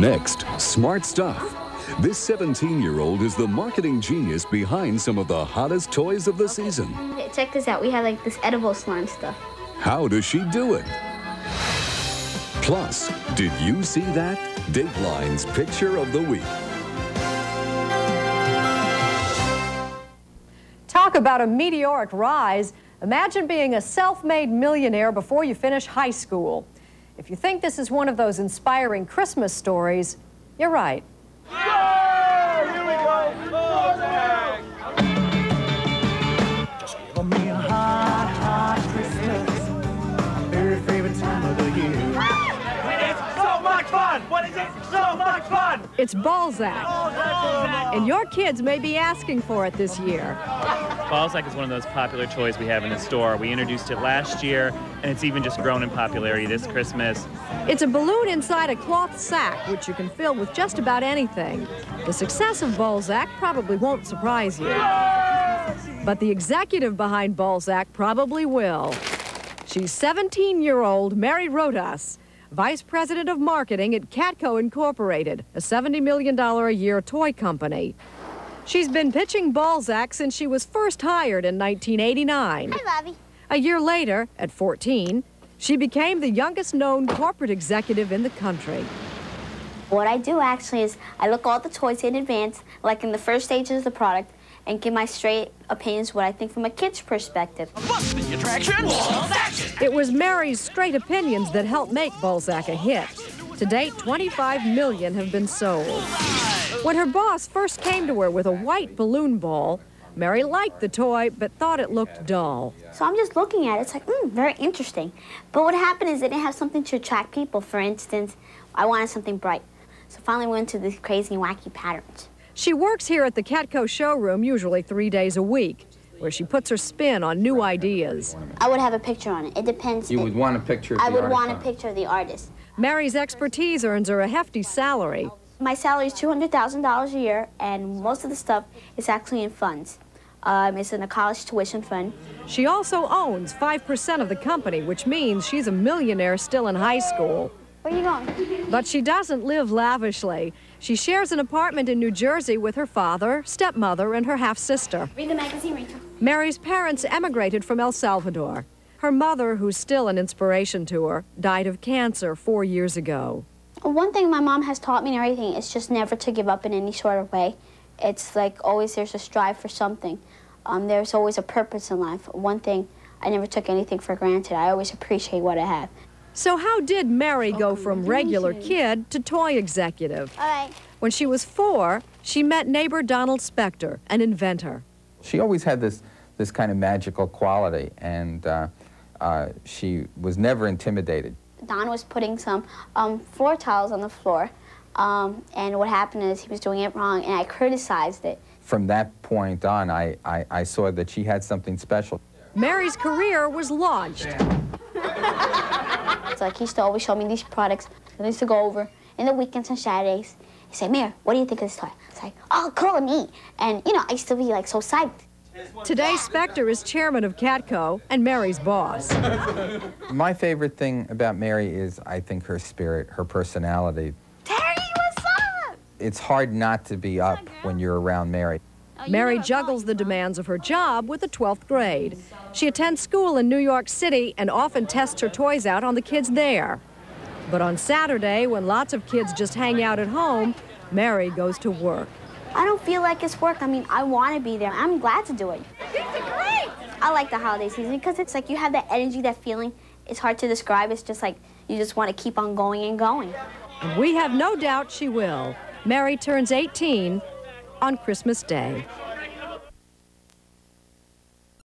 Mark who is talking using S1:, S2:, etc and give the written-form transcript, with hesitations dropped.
S1: Next, smart stuff. This 17-year-old is the marketing genius behind some of the hottest toys of the season.
S2: Check this out. We have like this edible slime stuff.
S1: How does she do it? Plus, did you see that? Dateline's Picture of the Week.
S3: Talk about a meteoric rise. Imagine being a self-made millionaire before you finish high school. If you think this is one of those inspiring Christmas stories, you're right.
S4: Yay! Here we go! BALZAC!
S5: Just give me a hot, hot Christmas. My very favorite time of the year.
S4: It's so much fun! What is it? So much fun!
S3: It's BALZAC. And your kids may be asking for it this year.
S6: BALZAC is one of those popular toys we have in the store. We introduced it last year, and it's even just grown in popularity this Christmas.
S3: It's a balloon inside a cloth sack, which you can fill with just about anything. The success of BALZAC probably won't surprise you. But the executive behind BALZAC probably will. She's 17-year-old Mary Rodas, Vice President of Marketing at Catco Incorporated, a $70 million a year toy company. She's been pitching BALZAC since she was first hired in 1989.
S2: Hi, Bobby.
S3: A year later, at 14, she became the youngest known corporate executive in the country.
S2: What I do actually is I look all the toys in advance, like in the first stages of the product, and give my straight opinions what I think from a kid's perspective.
S5: What's the attraction? BALZAC!
S3: It was Mary's straight opinions that helped make BALZAC a hit. To date, 25 million have been sold. When her boss first came to her with a white balloon ball, Mary liked the toy but thought it looked dull.
S2: So I'm just looking at it. It's like, very interesting. But what happened is they didn't have something to attract people. For instance, I wanted something bright. So finally we went to these crazy and wacky patterns.
S3: She works here at the Catco showroom usually 3 days a week, where she puts her spin on new ideas.
S2: I would have a picture on it. It depends.
S7: You would want a picture of the
S2: artist? I would want a
S7: on it.
S2: picture of the artist.
S3: Mary's expertise earns her a hefty salary.
S2: My salary is $200,000 a year, and most of the stuff is actually in funds. It's in a college tuition fund.
S3: She also owns 5% of the company, which means she's a millionaire still in high school.
S2: Where are you going?
S3: But she doesn't live lavishly. She shares an apartment in New Jersey with her father, stepmother, and her half-sister.
S2: Read the magazine, Rachel.
S3: Mary's parents emigrated from El Salvador. Her mother, who's still an inspiration to her, died of cancer 4 years ago.
S2: One thing my mom has taught me and everything is just never to give up in any sort of way. It's like always there's a strive for something. There's always a purpose in life. One thing, I never took anything for granted. I always appreciate what I have.
S3: So how did Mary go from regular kid to toy executive?
S2: All right.
S3: When she was 4, she met neighbor Donald Spector, an inventor.
S7: She always had this kind of magical quality, and she was never intimidated.
S2: Don was putting some floor tiles on the floor, and what happened is he was doing it wrong, and I criticized it.
S7: From that point on, I saw that she had something special.
S3: Mary's career was launched.
S2: It's like he used to always show me these products. I used to go over in the weekends and Saturdays. He'd say, Mary, what do you think of this toy? It's like, oh, cool and neat. And, you know, I used to be, like, so psyched.
S3: Today, Spector is chairman of Catco and Mary's boss.
S7: My favorite thing about Mary is, I think, her spirit, her personality.
S2: Terry, what's up?
S7: It's hard not to be up when you're around Mary.
S3: Mary juggles the demands of her job with the 12th grade. She attends school in New York City and often tests her toys out on the kids there. But on Saturday, when lots of kids just hang out at home, Mary goes to work.
S2: I don't feel like it's work. I mean, I want to be there. I'm glad to do it.
S3: This is great!
S2: I like the holiday season because it's like you have that energy, that feeling. It's hard to describe. It's just like you just want to keep on going and going.
S3: And we have no doubt she will. Mary turns 18 on Christmas Day.